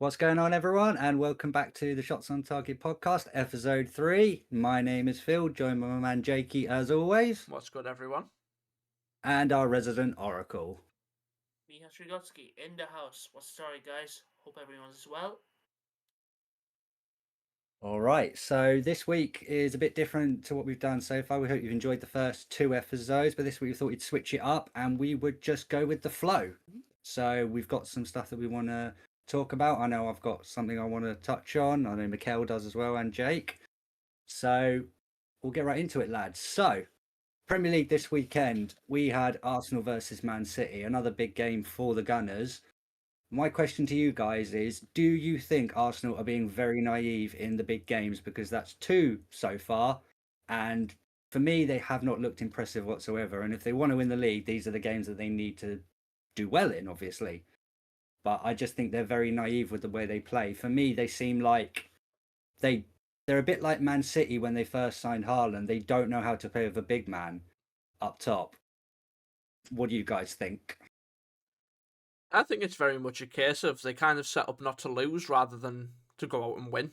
What's going on, everyone? And welcome back to the Shots on Target podcast, episode 3. My name is Phil, joined by my man Jakey, as always, What's good, everyone? and our resident Oracle. Miha Trigotsky in the house. What's the story, guys? Hope everyone's well. All right, so this week is a bit different to what we've done so far. We hope you've enjoyed the first 2 episodes, but this week we thought we'd switch it up and we would just go with the flow. So we've got some stuff that we want to talk about. I know I've got something I want to touch on. I know Mikel does as well, and Jake. So we'll get right into it, lads. So Premier League this weekend, we had Arsenal versus Man City, another big game for the Gunners. My question to you guys is, do you think Arsenal are being very naive in the big games? Because that's 2 so far. And for me, they have not looked impressive whatsoever. And if they want to win the league, these are the games that they need to do well in, obviously. But I just think they're very naive with the way they play. For me, they seem like they're a bit like Man City when they first signed Haaland. They don't know how to play with a big man up top. What do you guys think? I think it's very much a case of they kind of set up not to lose rather than to go out and win.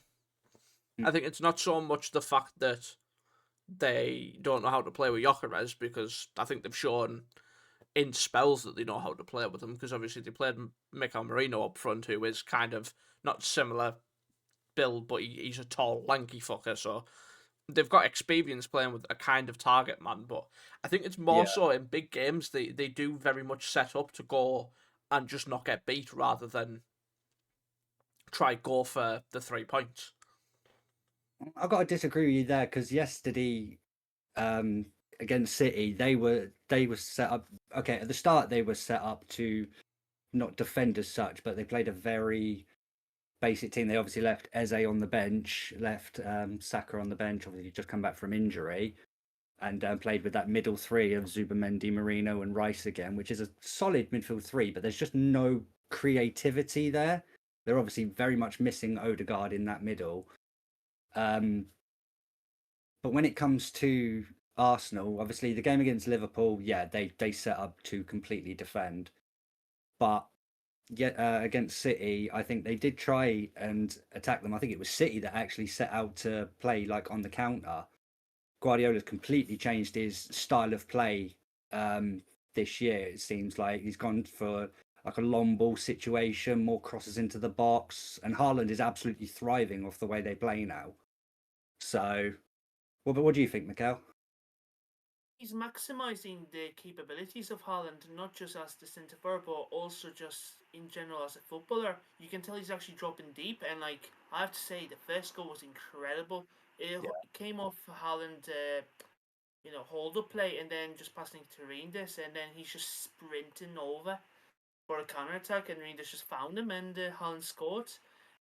I think it's not so much the fact that they don't know how to play with Gyökeres, because I think they've shown in spells that they know how to play with him, because obviously they played Mikel Marino up front, who is kind of not similar build, but he's a tall, lanky fucker, so they've got experience playing with a kind of target man. But I think it's more so in big games they do very much set up to go and just not get beat rather than try go for the 3 points. I've got to disagree with you there because yesterday against City, they were set up. Okay, at the start they were set up to not defend as such, but they played a very basic team. They obviously left Eze on the bench, left Saka on the bench. Obviously, just come back from injury, and played with that middle three of Zubimendi, Marino, and Rice again, which is a solid midfield three. But there's just no creativity there. They're obviously very much missing Odegaard in that middle. But when it comes to Arsenal, obviously the game against Liverpool, yeah, they set up to completely defend. But yet against City, I think they did try and attack them. I think it was City that actually set out to play like on the counter. Guardiola's completely changed his style of play this year. It seems like he's gone for like a long ball situation, more crosses into the box, and Haaland is absolutely thriving off the way they play now. So, what do you think, Mikel? He's maximising the capabilities of Haaland, not just as the centre forward, but also just in general as a footballer. You can tell he's actually dropping deep, and like I have to say, the first goal was incredible. It came off Haaland, hold up play, and then just passing to Reinders, and then he's just sprinting over for a counter attack, and Reinders just found him, and Haaland scored.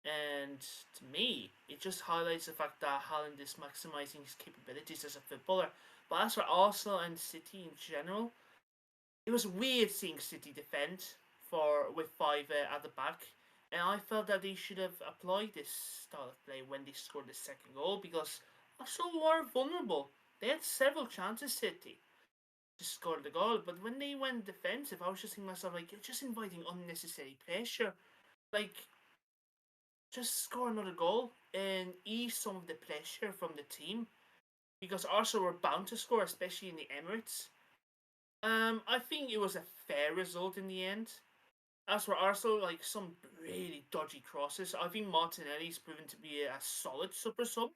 And to me, it just highlights the fact that Haaland is maximising his capabilities as a footballer. But as for Arsenal and City in general, it was weird seeing City defend with five at the back, and I felt that they should have applied this style of play when they scored the second goal because Arsenal were vulnerable. They had several chances, City, to score the goal, but when they went defensive, I was just thinking to myself, like, you're just inviting unnecessary pressure. Like, just score another goal and ease some of the pressure from the team because Arsenal were bound to score, especially in the Emirates. I think it was a fair result in the end. As for Arsenal, like some really dodgy crosses, I think Martinelli's proven to be a solid super sub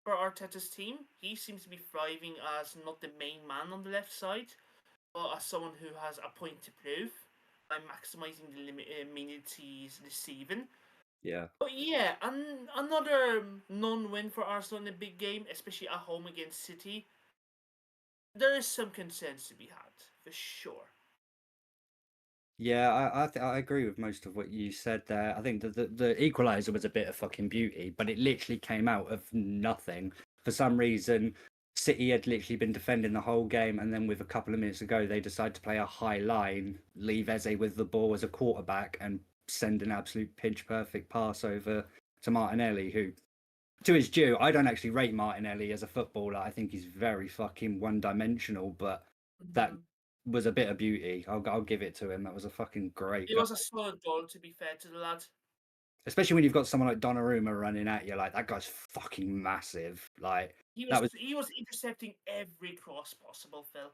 for Arteta's team. He seems to be thriving as not the main man on the left side, but as someone who has a point to prove by maximising the minutes he's receiving. Yeah. But yeah, another non-win for Arsenal in a big game, especially at home against City. There is some concerns to be had, for sure. Yeah, I agree with most of what you said there. I think the equaliser was a bit of fucking beauty, but it literally came out of nothing. For some reason, City had literally been defending the whole game, and then with a couple of minutes ago, they decided to play a high line, leave Eze with the ball as a quarterback, and send an absolute pitch perfect pass over to Martinelli, who, to his due, I don't actually rate Martinelli as a footballer. I think he's very fucking one-dimensional, but that was a bit of beauty. I'll give it to him. That was a fucking great It goal. was a solid goal, to be fair to the lad. especially when you've got someone like Donnarumma running at you. Like, that guy's fucking massive. Like, He that was was intercepting every cross possible, Phil.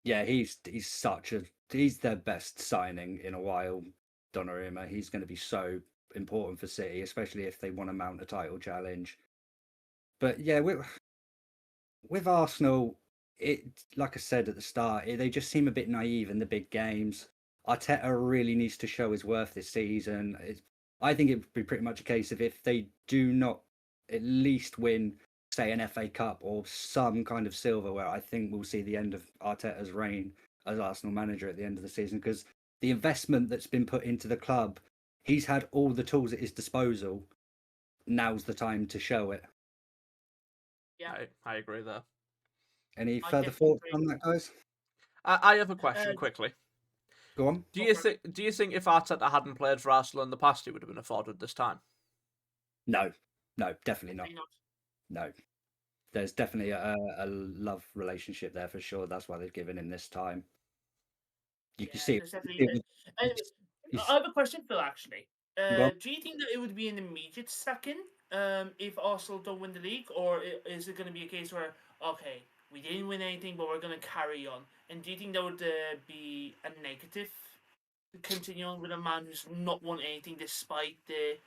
yeah. He's he's their best signing in a while. Donnarumma. He's going to be so important for City, especially if they want to mount a title challenge. But yeah, with Arsenal, it, like I said at the start, they just seem a bit naive in the big games. Arteta really needs to show his worth this season. I think it would be pretty much a case of if they do not at least win, say, an FA Cup or some kind of silverware, I think we'll see the end of Arteta's reign as Arsenal manager at the end of the season, because the investment that's been put into the club, he's had all the tools at his disposal. Now's the time to show it. Yeah, I agree there. Any I further definitely thoughts agree. on that, guys? I have a question quickly. Go on. Do you think if Arteta hadn't played for Arsenal in the past, he would have been afforded this time? No, definitely not. Definitely not. No, there's definitely a love relationship there for sure. That's why they've given him this time. You can Yeah, see there's definitely. it. Anyways, He's- I have a question, Phil. Actually, Go on. do you think that it would be an immediate sacking if Arsenal don't win the league, or is it going to be a case where okay, we didn't win anything, but we're going to carry on? And do you think that would be a negative to continue on with a man who's not won anything despite the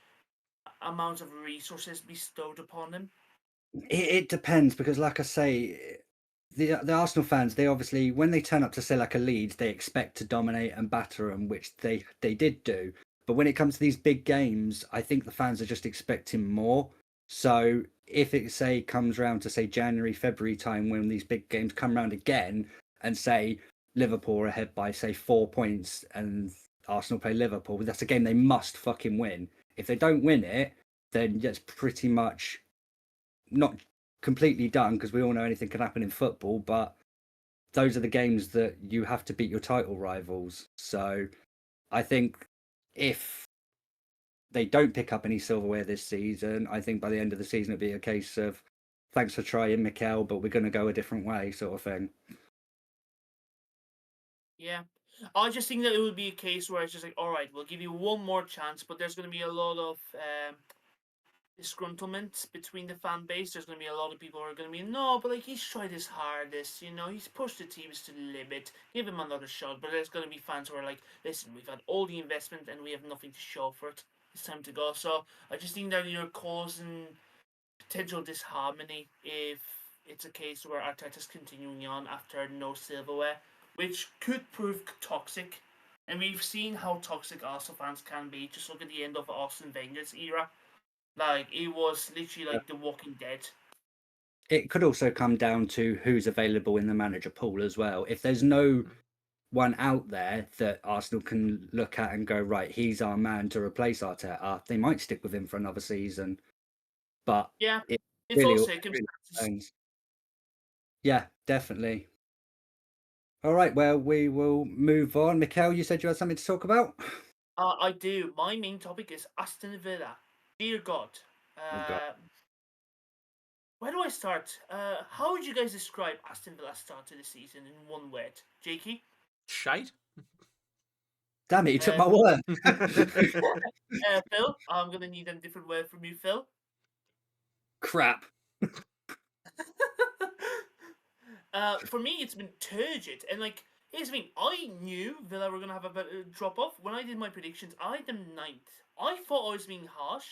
amount of resources bestowed upon him? It depends, because, like I say, the Arsenal fans, they obviously, when they turn up to say like a Leeds, they expect to dominate and batter them, which they did do. But when it comes to these big games, I think the fans are just expecting more. So if it, say, comes round to, say, January, February time, when these big games come round again, and say Liverpool are ahead by, say, 4 points, and Arsenal play Liverpool, that's a game they must fucking win. If they don't win it, then it's pretty much not completely done, because we all know anything can happen in football, but those are the games that you have to beat your title rivals. So I think if they don't pick up any silverware this season, I think by the end of the season it'll be a case of thanks for trying, Mikel, but we're going to go a different way, sort of thing. Yeah. I just think that it would be a case where it's just like, all right, we'll give you one more chance, but there's going to be a lot of disgruntlement between the fan base. There's going to be a lot of people who are going to be, no, but like he's tried his hardest, he's pushed the teams to the limit, give him another shot. But there's going to be fans who are like, listen, we've had all the investment and we have nothing to show for it. It's time to go. So I just think that you're causing potential disharmony if it's a case where Arteta's continuing on after no silverware, which could prove toxic. And we've seen how toxic Arsenal fans can be. Just look at the end of Arsene Wenger's era. Like, it was literally like The Walking Dead. It could also come down to who's available in the manager pool as well. If there's no one out there that Arsenal can look at and go, right, he's our man to replace Arteta, they might stick with him for another season. But Yeah, it it's really, all really circumstances. depends. Yeah, definitely. All right, well, we will move on. Mikel, you said you had something to talk about? I do. My main topic is Aston Villa. Dear God. Oh, God. Where do I start? How would you guys describe Aston Villa's start to the season in one word? Jakey? Shite. Damn it, you took my Phil? word. Phil? I'm going to need a different word from you, Phil. Crap. For me, it's been turgid. And, like, here's the thing. I knew Villa were going to have a better drop-off. When I did my predictions, I had them 9th. I thought I was being harsh.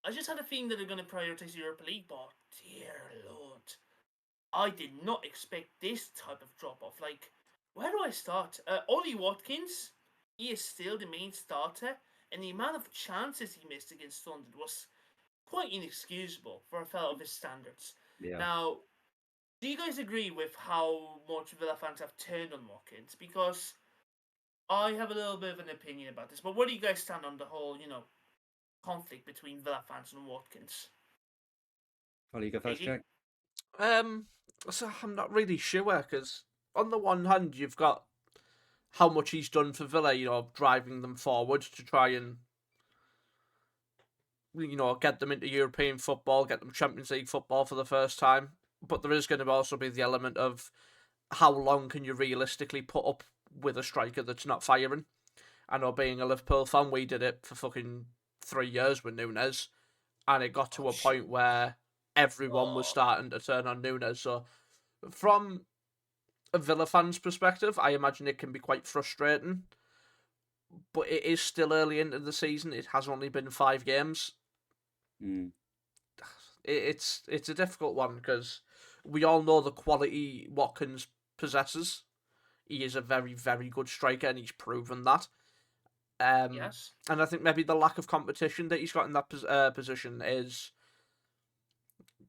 I just had a feeling that they're going to prioritise the Europa League, but dear Lord. I did not expect this type of drop-off. Like, where do I start? Ollie Watkins, he is still the main starter, and the amount of chances he missed against London was quite inexcusable for a fellow of his standards. Yeah. Now, do you guys agree with how much Villa fans have turned on Watkins? Because I have a little bit of an opinion about this, but where do you guys stand on the whole, conflict between Villa fans and Watkins? Well, you go first, Jakey? Jack. So I'm not really sure, because on the one hand, you've got how much he's done for Villa, driving them forward to try and, get them into European football, get them Champions League football for the first time. But there is going to also be the element of how long can you realistically put up with a striker that's not firing. I know, being a Liverpool fan, we did it for fucking 3 years with Nunes, and it got to a point where everyone was starting to turn on Nunes. So, from a Villa fan's perspective, I imagine it can be quite frustrating. But it is still early into the season. It has only been 5 games. It's a difficult one because we all know the quality Watkins possesses. He is a very, very good striker, and he's proven that. Yes. And I think maybe the lack of competition that he's got in that position is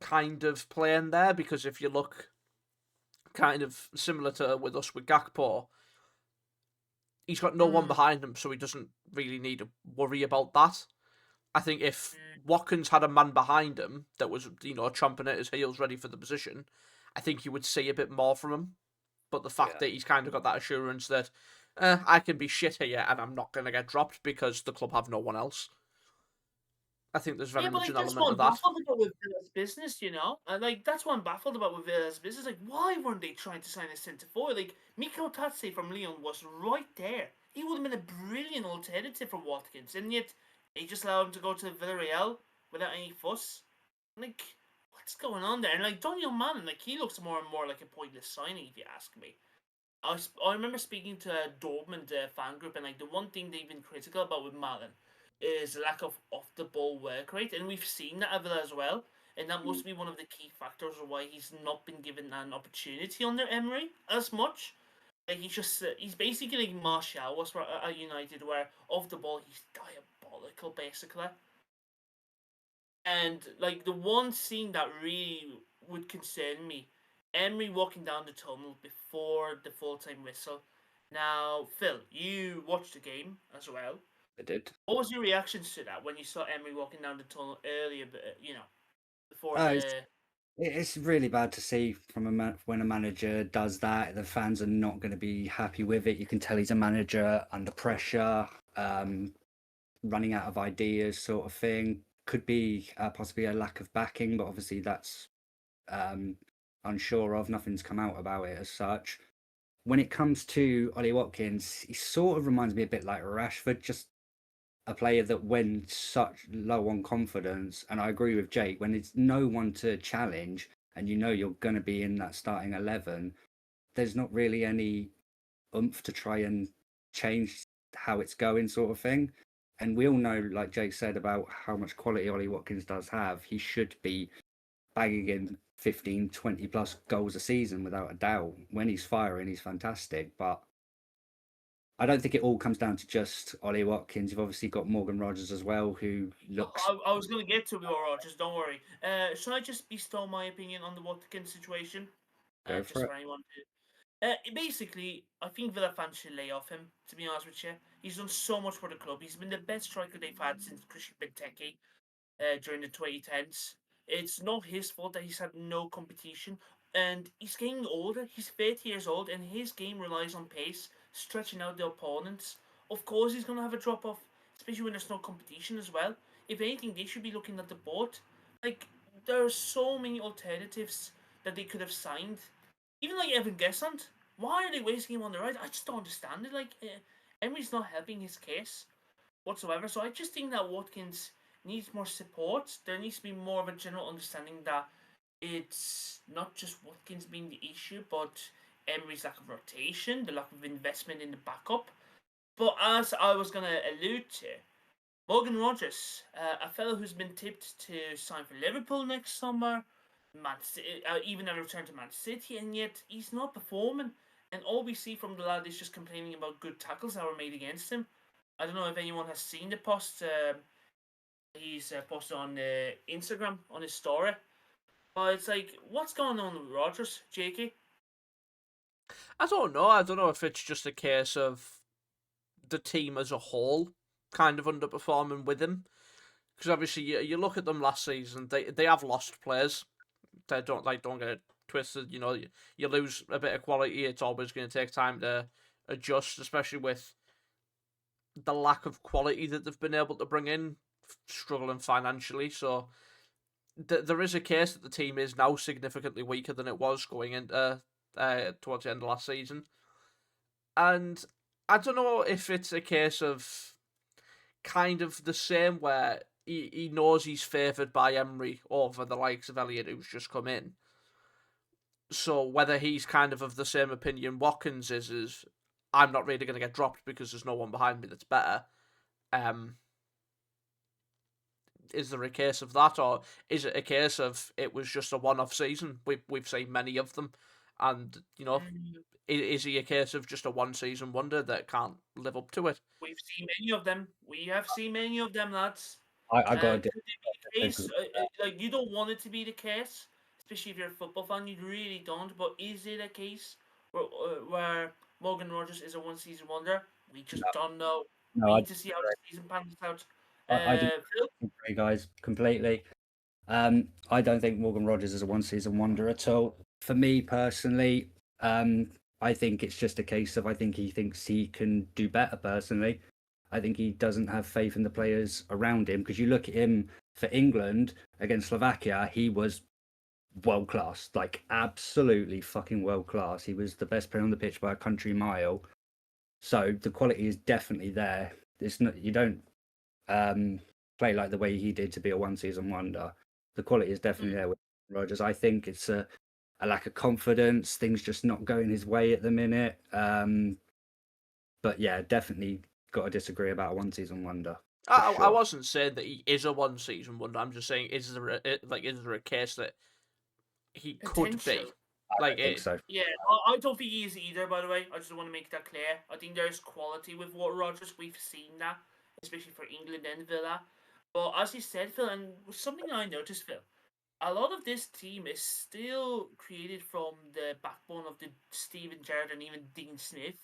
kind of playing there, because if you look kind of similar to with us with Gakpo, he's got no one behind him, so he doesn't really need to worry about that. I think if Watkins had a man behind him that was, chomping at his heels ready for the position, I think you would see a bit more from him. But the fact that he's kind of got that assurance that I can be shit here and I'm not going to get dropped because the club have no one else. I think there's very much an element of that. Baffled about with Villa's business, and that's what I'm baffled about with Villa's business. Like, why weren't they trying to sign a centre forward? Like, Mikel Arteta from Lyon was right there. He would have been a brilliant alternative for Watkins, and yet they just allowed him to go to Villarreal without any fuss. Like, what's going on there? And like Daniel Mann, like he looks more and more like a pointless signing, if you ask me. I remember speaking to a Dortmund fan group, and like the one thing they've been critical about with Malin is lack of off the ball work rate, and we've seen that at Villa as well. And that must be one of the key factors of why he's not been given an opportunity under Emery as much. Like he's basically like Martial was for at United, where off the ball he's diabolical basically. And like the one scene that really would concern me, Emery walking down the tunnel before the full time whistle. Now, Phil, you watched the game as well. I did. What was your reactions to that when you saw Emery walking down the tunnel earlier? Before Oh, the it's really bad to see from when a manager does that. The fans are not going to be happy with it. You can tell he's a manager under pressure, running out of ideas, sort of thing. Could be possibly a lack of backing, but obviously that's unsure of. Nothing's come out about it as such. When it comes to Ollie Watkins, he sort of reminds me a bit like Rashford, just a player that went such low on confidence. And I agree with Jake, when it's no one to challenge and you're going to be in that starting 11, there's not really any oomph to try and change how it's going, sort of thing. And we all know, like Jake said, about how much quality Ollie Watkins does have. He should be bagging in 15, 20 plus goals a season without a doubt. When he's firing, he's fantastic. But I don't think it all comes down to just Ollie Watkins. You've obviously got Morgan Rogers as well, who looks. I was going to get to Will Rogers. Don't worry. Should I just bestow my opinion on the Watkins situation? Go Just for it. for anyone to. Basically, I think Villa fans should lay off him. To be honest with you, he's done so much for the club. He's been the best striker they've had since Christian Benteke during the 2010s. It's not his fault that he's had no competition, and he's getting older. He's 30 years old, and his game relies on pace, stretching out the opponents. Of course, he's going to have a drop off, especially when there's no competition as well. If anything, they should be looking at the board. Like, there are so many alternatives that they could have signed. Even like Evan Gessant. Why are they wasting him on the right? I just don't understand it. Like, Emery's not helping his case whatsoever. So I just think that Watkins needs more support. There needs to be more of a general understanding that it's not just Watkins being the issue, but Emery's lack of rotation, the lack of investment in the backup. But as I was going to allude to, Morgan Rogers, a fellow who's been tipped to sign for Liverpool next summer, even a return to Man City, and yet he's not performing. And all we see from the lad is just complaining about good tackles that were made against him. I don't know if anyone has seen the post he's posted on Instagram on his story. But it's like, what's going on with Rogers, Jakey? I don't know. I don't know if it's just a case of the team as a whole kind of underperforming with him. Because obviously, you look at them last season, they have lost players. They don't get it twisted. You lose a bit of quality. It's always going to take time to adjust, especially with the lack of quality that they've been able to bring in, struggling financially. So there is a case that the team is now significantly weaker than it was going into towards the end of last season. And I don't know if it's a case of kind of the same where he knows he's favoured by Emery over the likes of Elliott, who's just come in. So whether he's kind of the same opinion Watkins is I'm not really going to get dropped because there's no one behind me that's better. Is there a case of that, or is it a case of it was just a one-off season? We've seen many of them, and is he a case of just a one-season wonder that can't live up to it? We've seen many of them. We have seen many of them, lads. I got Could it be the case? Like, you don't want it to be the case, especially if you're a football fan. You really don't. But is it a case where Morgan Rogers is a one-season wonder? We just don't know. No, We I need to see how the season pans out. do Phil? agree, guys, completely. I don't think Morgan Rogers is a one-season wonder at all. For me personally, I think it's just a case of I think he thinks he can do better. Personally, I think he doesn't have faith in the players around him, because you look at him for England against Slovakia, he was world class, like absolutely fucking world class. He was the best player on the pitch by a country mile. So the quality is definitely there. It's not, you don't play like the way he did to be a one-season wonder. The quality is definitely there with Rodgers. I think it's a lack of confidence. Things just not going his way at the minute. But yeah, definitely got to disagree about a one-season wonder. I wasn't saying that he is a one-season wonder. I'm just saying, is there a case that he could be? I think so. Yeah, I don't think he is either, by the way. I just want to make that clear. I think there's quality with what Rodgers. We've seen that, especially for England and Villa. But as you said, Phil, and something I noticed, Phil, a lot of this team is still created from the backbone of the Steven Gerrard and even Dean Smith.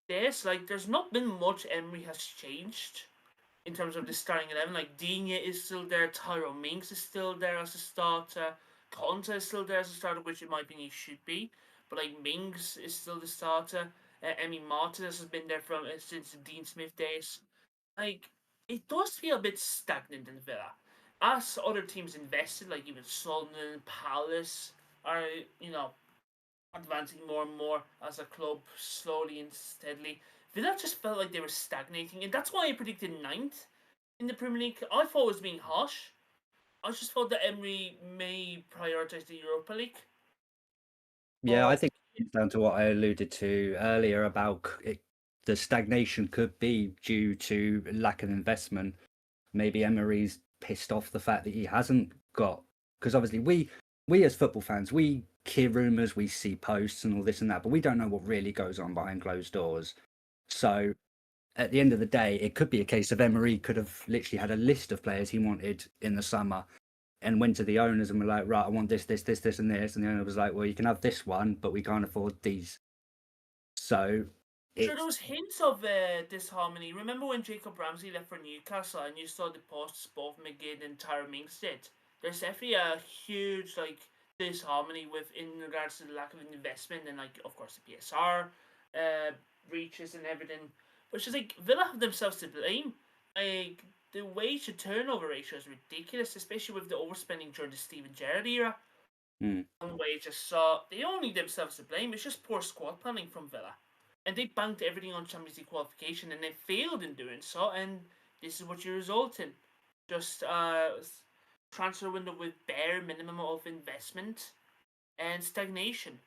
There's not been much Emery has changed in terms of the starting 11. Like, Digne is still there, Tyrone Mings is still there as a starter, Conte is still there as a starter, which in my opinion he should be. But like, Mings is still the starter. Emi Martinez has been there since the Dean Smith days. Like, it does feel a bit stagnant in Villa. As other teams invested, like even Sunderland, Palace, are advancing more and more as a club, slowly and steadily. Villa just felt like they were stagnating, and that's why I predicted ninth in the Premier League. I thought it was being harsh. I just thought that Emery may prioritise the Europa League. Yeah, I think it's down to what I alluded to earlier about the stagnation could be due to lack of investment. Maybe Emery's pissed off the fact that he hasn't got, because obviously we as football fans, we hear rumours, we see posts and all this and that, but we don't know what really goes on behind closed doors. So at the end of the day, it could be a case of Emery could have literally had a list of players he wanted in the summer and went to the owners and were like, right, I want this, this, this, this, and this. And the owner was like, well, you can have this one, but we can't afford these. So there was hints of disharmony. Remember when Jacob Ramsey left for Newcastle and you saw the posts both McGinn and Tyrone Mings did? There's definitely a huge disharmony in regards to the lack of investment and of course the PSR breaches and everything. But it's just like Villa have themselves to blame. Like, the wage to turnover ratio is ridiculous, especially with the overspending during the Steven Gerrard era. On wages, so they only themselves to blame. It's just poor squad planning from Villa. And they banked everything on Champions League qualification and they failed in doing so, and this is what you result in. Just transfer window with bare minimum of investment and stagnation.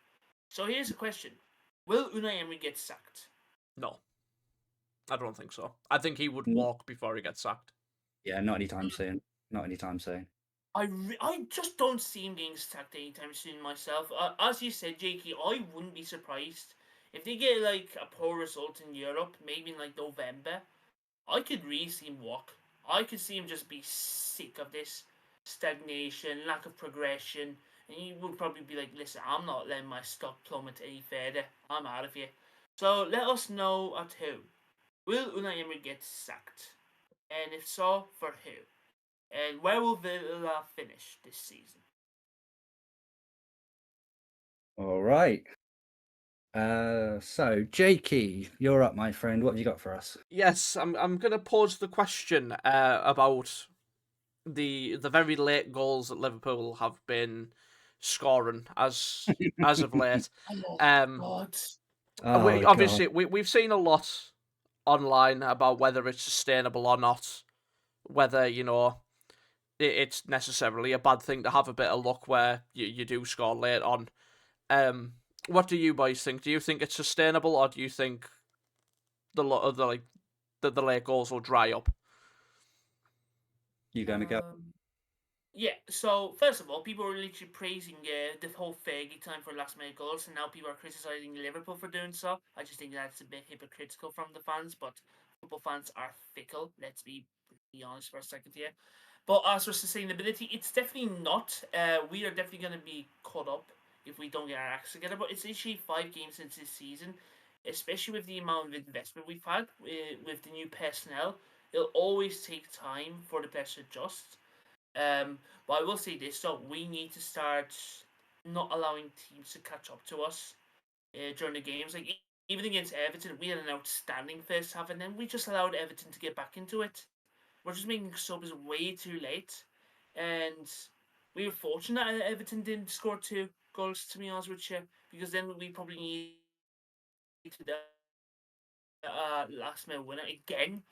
So here's the question. Will Unai Emery get sacked? No. I don't think so. I think he would walk before he gets sacked. Yeah, not anytime soon. Not anytime soon. I just don't see him getting sacked anytime soon myself. As you said, Jakey, I wouldn't be surprised if they get a poor result in Europe, maybe in November. I could really see him walk. I could see him just be sick of this stagnation, lack of progression, and he would probably be like, listen, I'm not letting my stock plummet any further. I'm out of here. So let us know at who. Will Unai Emery get sacked? And if so, for who? And where will Villa finish this season? All right. So Jakey, you're up, my friend. What have you got for us? Yes, I'm gonna pose the question about the very late goals that Liverpool have been scoring as of late. God. Obviously we've seen a lot online about whether it's sustainable or not, whether, it's necessarily a bad thing to have a bit of luck where you do score late on. What do you boys think? Do you think it's sustainable, or do you think the late goals will dry up? You go, Miguel. Yeah, so first of all, people were literally praising the whole Fergie time for last minute goals, and now people are criticising Liverpool for doing so. I just think that's a bit hypocritical from the fans, but football fans are fickle. Let's be honest for a second here. But as for sustainability, it's definitely not. We are definitely going to be caught up if we don't get our acts together. But it's literally 5 games since this season, especially with the amount of investment we've had with the new personnel. It'll always take time for the players to adjust. But I will say this though, we need to start not allowing teams to catch up to us during the games. Like even against Everton, we had an outstanding first half, and then we just allowed Everton to get back into it. We're just making subs way too late, and we were fortunate that Everton didn't score 2 goals. To be honest with you, because then we probably need to last minute winner again.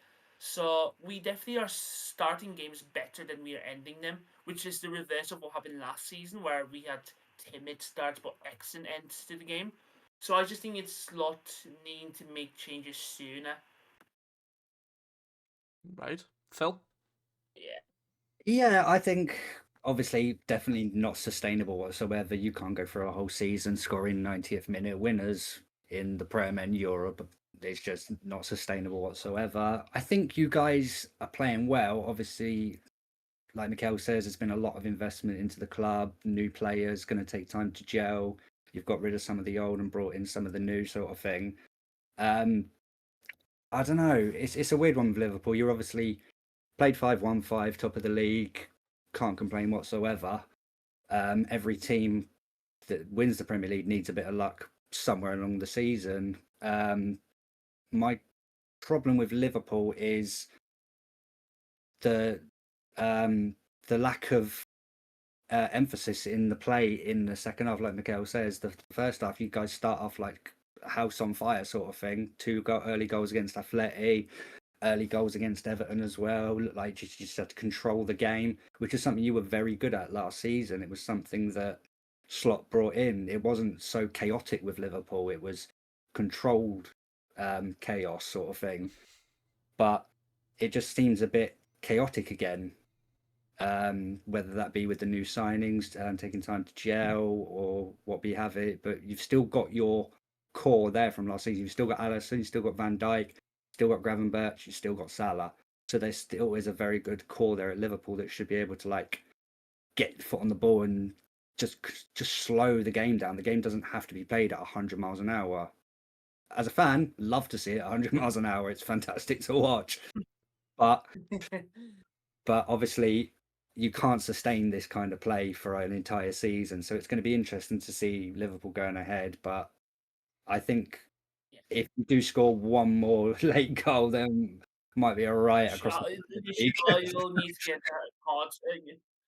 So we definitely are starting games better than we are ending them, which is the reverse of what happened last season, where we had timid starts but excellent ends to the game. So I just think it's Slot needing to make changes sooner. Right, Phil? Yeah. Yeah, I think obviously definitely not sustainable whatsoever. You can't go for a whole season scoring 90th minute winners in the Prem and Europe. It's just not sustainable whatsoever. I think you guys are playing well. Obviously, like Mikel says, there's been a lot of investment into the club, new players, going to take time to gel. You've got rid of some of the old and brought in some of the new sort of thing. Um, I don't know. It's a weird one with Liverpool. You're obviously played 5-1-5, top of the league. Can't complain whatsoever. Every team that wins the Premier League needs a bit of luck somewhere along the season. My problem with Liverpool is the lack of emphasis in the play in the second half. Like Miguel says, the first half you guys start off like house on fire sort of thing. Early goals against Atleti, early goals against Everton as well. Looked like you just had to control the game, which is something you were very good at last season. It was something that Slot brought in. It wasn't so chaotic with Liverpool. It was controlled chaos sort of thing. But it just seems a bit chaotic again. Whether that be with the new signings, taking time to gel or what we have it, but you've still got your core there from last season. You've still got Alisson, you've still got Van Dijk, still got Gravenberch, you've still got Salah. So there still is a very good core there at Liverpool that should be able to like get the foot on the ball and just slow the game down. The game doesn't have to be played at 100 miles an hour. As a fan, love to see it at 100 miles an hour. It's fantastic to watch. But obviously you can't sustain this kind of play for an entire season. So it's going to be interesting to see Liverpool going ahead. But I think if you do score one more late goal, then might be a riot across the league. I'll need to get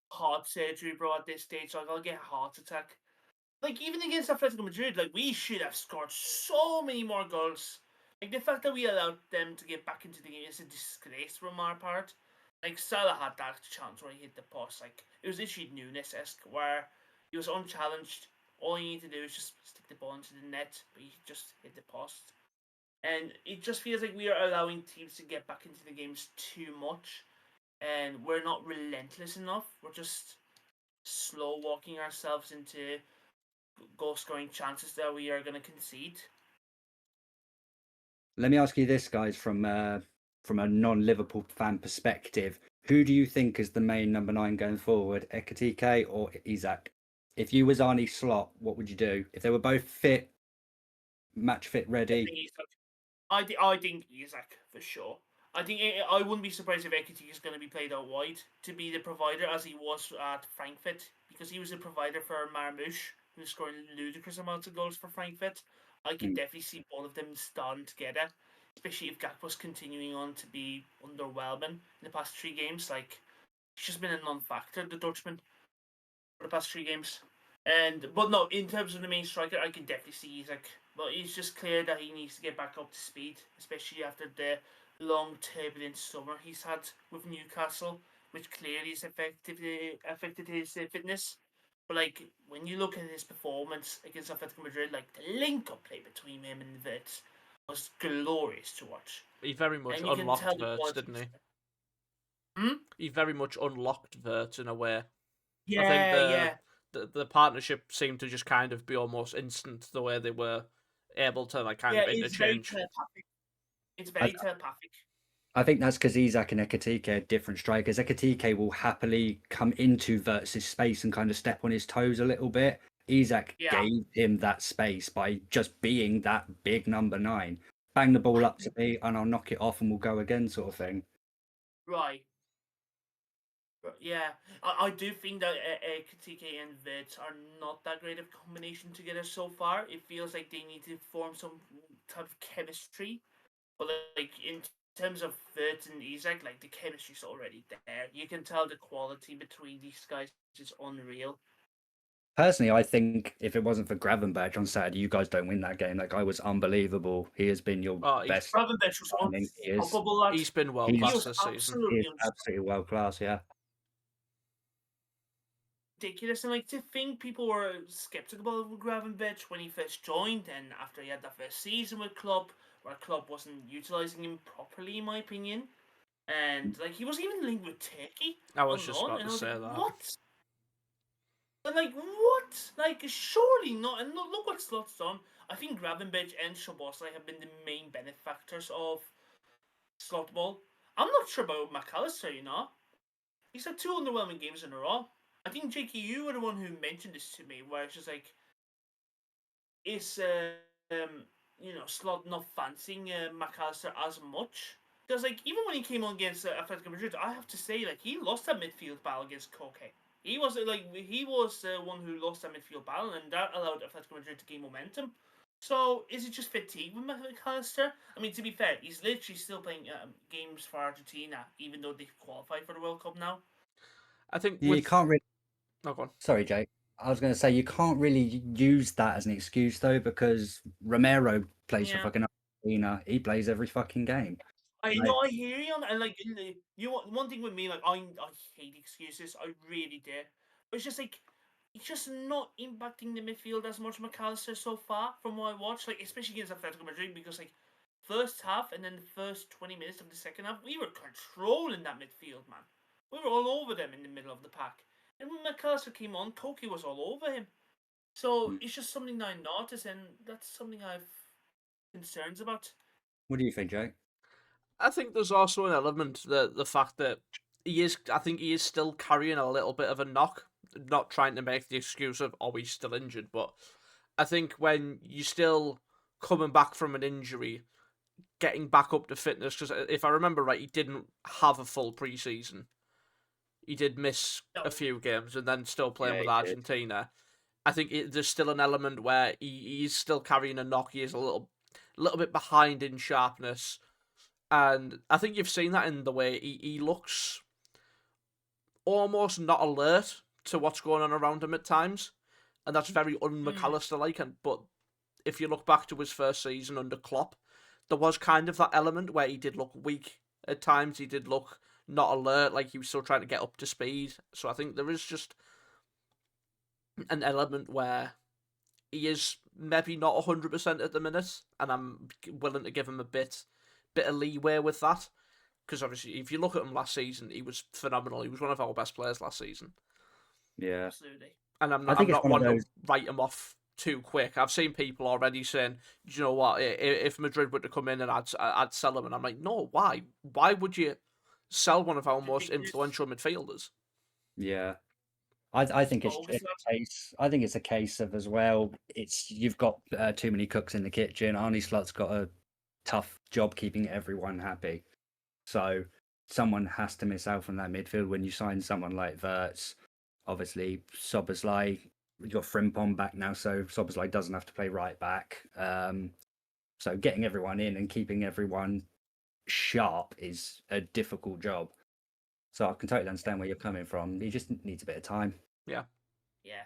heart surgery, bro. At this stage, like I'll get a heart attack. Like even against Atletico Madrid, like we should have scored so many more goals. Like the fact that we allowed them to get back into the game is a disgrace from our part. Like Salah had that chance where he hit the post. Like it was literally Nunes-esque where he was unchallenged. All you need to do is just stick the ball into the net, but he just hit the post. And it just feels like we are allowing teams to get back into the games too much, and we're not relentless enough. We're just slow walking ourselves into goal scoring chances that we are going to concede. Let me ask you this, guys, from a non-Liverpool fan perspective. Who do you think is the main number 9 going forward, Ekatike or Isak? If you was Arnie Slot, what would you do? If they were both fit, match fit ready? I think Isak for sure. I wouldn't be surprised if Ekatike is going to be played out wide to be the provider as he was at Frankfurt, because he was a provider for Marmoush, who's scoring ludicrous amounts of goals for Frankfurt. I can definitely see both of them starting together, especially if Gakpo's continuing on to be underwhelming in the past 3 games. Like he's just been a non-factor, the Dutchman, for the past 3 games. But no, in terms of the main striker, I can definitely see Isak but it's just clear that he needs to get back up to speed, especially after the long turbulent summer he's had with Newcastle, which clearly has affected his fitness. But like when you look at his performance against Atletico Madrid, like the link-up play between him and Wirtz was glorious to watch, He very much and you can tell unlocked the Wirtz, quality. didn't he? Hmm? He very much unlocked Wirtz in a way. I think Yeah, yeah, the partnership seemed to just kind of be almost instant the way they were able to like kind yeah. of It's very interchange. telepathic. It's I, very telepathic. I think that's because Isak and Ekatike are different strikers. Ekatike will happily come into Wirtz's space and kind of step on his toes a little bit. Isak Yeah, gave him that space by just being that big number 9. Bang the ball up to me and I'll knock it off and we'll go again, sort of thing. right. Yeah, I do think that Katike and Vids are not that great of a combination together so far. It feels like they need to form some type of chemistry. But like in terms of Vids and Isaac, like the chemistry's already there. You can tell the quality between these guys is unreal. Personally, I think if it wasn't for Gravenberch on Saturday, you guys don't win that game. That guy was unbelievable. He has been your Oh, best Gravenberch was signing. unstoppable, lad. he's been world He He's, class was this season. he absolutely is unstoppable. absolutely world class, yeah. Ridiculous, and like to think people were skeptical of Gravenberch when he first joined, and after he had that first season with club, where club wasn't utilizing him properly, in my opinion, and like he wasn't even linked with Turkey I was on just loan, about and to I was say like, that. what? And like what? Like surely not. And look what Slot's done. I think Gravenberch and Szoboszlai have been the main benefactors of Slot ball. I'm not sure about McAllister, you know. He's had 2 underwhelming games in a row. I think Jakey, you were the one who mentioned this to me, where it's just like, is Slot not fancying McAllister as much? Because like even when he came on against Atletico Madrid, I have to say like he lost that midfield battle against Koke. He was one who lost that midfield battle, and that allowed Atletico Madrid to gain momentum. So is it just fatigue with McAllister? I mean, to be fair, he's literally still playing games for Argentina, even though they've qualified for the World Cup now. I think You with can't really. oh, go on. Sorry, Jake. I was going to say you can't really use that as an excuse though, because Romero plays for Yeah. fucking Argentina. He plays every fucking game. I Like, know, I hear you on, and like one thing with me, like I hate excuses, I really do. But it's just like it's just not impacting the midfield as much McAllister so far from what I watched, like especially against Atletico Madrid, because like first half and then the first 20 minutes of the second half, we were controlling that midfield, man. We were all over them in the middle of the pack, and when McAllister came on, Koki was all over him. So it's just something that I noticed, and that's something I've concerns about. what do you think, Jake? I think there's also an element that the fact that I think he is still carrying a little bit of a knock, not trying to make the excuse of, oh, he's still injured, but I think when you're still coming back from an injury, getting back up to fitness, because if I remember right, he didn't have a full preseason. He did miss a No. few games and then still playing Yeah, with he did. Argentina. I think there's still an element where he's still carrying a knock. He is a little bit behind in sharpness. And I think you've seen that in the way he looks almost not alert to what's going on around him at times. And that's very un-McAllister like. But if you look back to his first season under Klopp, there was kind of that element where he did look weak at times. He did look not alert, like he was still trying to get up to speed. So I think there is just an element where he is maybe not 100% at the minute, and I'm willing to give him a bit of leeway with that. Because obviously, if you look at him last season, he was phenomenal. He was one of our best players last season, Yeah. Absolutely. and I'm I not think it's one of one to those. write him off too quick. I've seen people already saying, "Do you know what? If Madrid were to come in and I'd sell him," and I'm like, "No, why? Why would you sell one of our most Ridiculous. influential midfielders?" Yeah. I think it's Bogus. a case. I think it's a case of as well. It's you've got too many cooks in the kitchen. Arnie Slot's got a tough job keeping everyone happy. So someone has to miss out from that midfield when you sign someone like Wirtz. Obviously, Soboslai, you got Frimpong back now, so Soboslai doesn't have to play right back. So getting everyone in and keeping everyone sharp is a difficult job. So I can totally understand where you're coming from. He just needs a bit of time. Yeah. Yeah.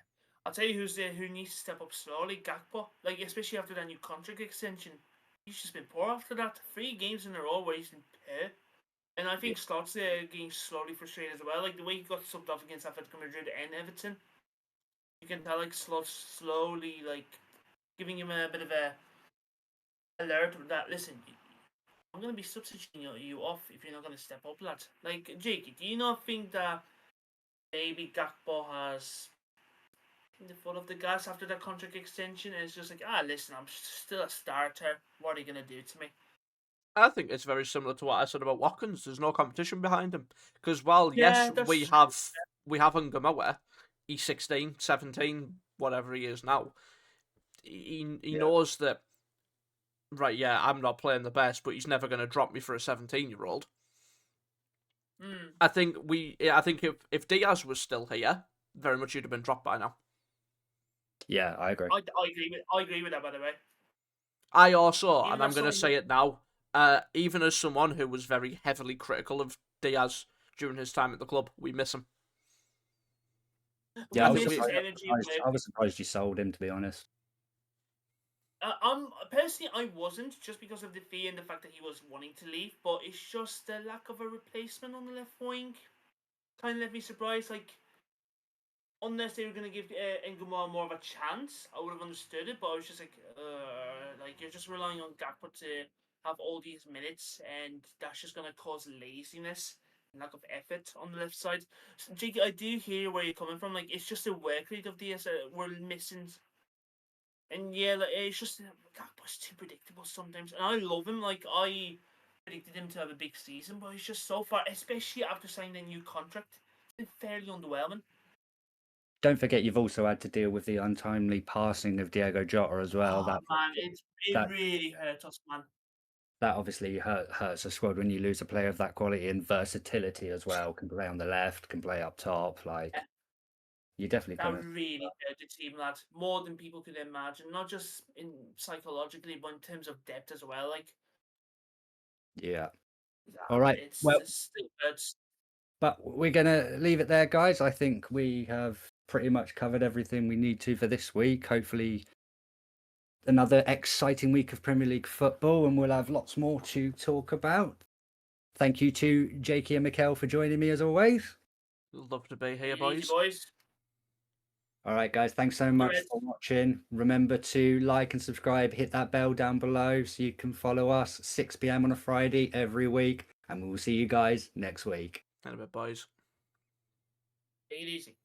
I'll tell you who needs to step up slowly. Gakpo, like especially after that new contract extension, he's just been poor after that. 3 games in a row where he's been poor. And I think Scott's getting slowly frustrated as well. Like the way he got subbed off against Atletico Madrid and Everton, you can tell like Slot's slowly like giving him a bit of a alert that listen, I'm gonna be substituting you off if you're not gonna step up, lad. Like Jake, do you not think that maybe Gakpo has the foot of the gas after that contract extension? And it's just like, listen, I'm still a starter. What are you gonna do to me? I think it's very similar to what I said about Watkins. There's no competition behind him. Because while, yes, Yeah, that's we have Ngumowa, he's 16, 17, whatever he is now, he knows that, right, yeah, I'm not playing the best, but he's never going to drop me for a 17-year-old. I think if Diaz was still here, very much he'd have been dropped by now. Yeah, I agree. I agree with that, by the way. I also, Even and I'm as going to someone say it now, even as someone who was very heavily critical of Diaz during his time at the club, we miss him. Yeah, I we was, miss his surprised, energy. I was surprised you sold him, to be honest. Personally, I wasn't, just because of the fee and the fact that he was wanting to leave. But it's just the lack of a replacement on the left wing kind of left me surprised. Like, unless they were going to give Ngumowa more of a chance, I would have understood it. But I was just like you're just relying on Gakpo to have all these minutes, and that's just going to cause laziness and lack of effort on the left side. So, Jake, I do hear where you're coming from. Like, it's just the work rate of DS we're missing. And yeah, like, it's just Gakpo's too predictable sometimes. And I love him. Like, I predicted him to have a big season, but he's just so far, especially after signing a new contract, it's been fairly underwhelming. Don't forget, you've also had to deal with the untimely passing of Diego Jota as well. Man, it really hurt us, man. That obviously hurts a squad when you lose a player of that quality and versatility as well. Can play on the left, can play up top. Like, you definitely That put really hurt the team, lad. More than people could imagine. Not just in psychologically, but in terms of depth as well. Like, yeah. All right. It's Well, still hurts. but we're gonna leave it there, guys. I think we have pretty much covered everything we need to for this week. Hopefully, another exciting week of Premier League football, and we'll have lots more to talk about. Thank you to Jakey and Mikel for joining me as always. Love to be here, Easy, boys. boys. All right, guys, thanks so much for watching. Remember to like and subscribe, hit that bell down below so you can follow us 6 p.m. on a Friday every week. And we will see you guys next week. In a bit, boys. Take it easy.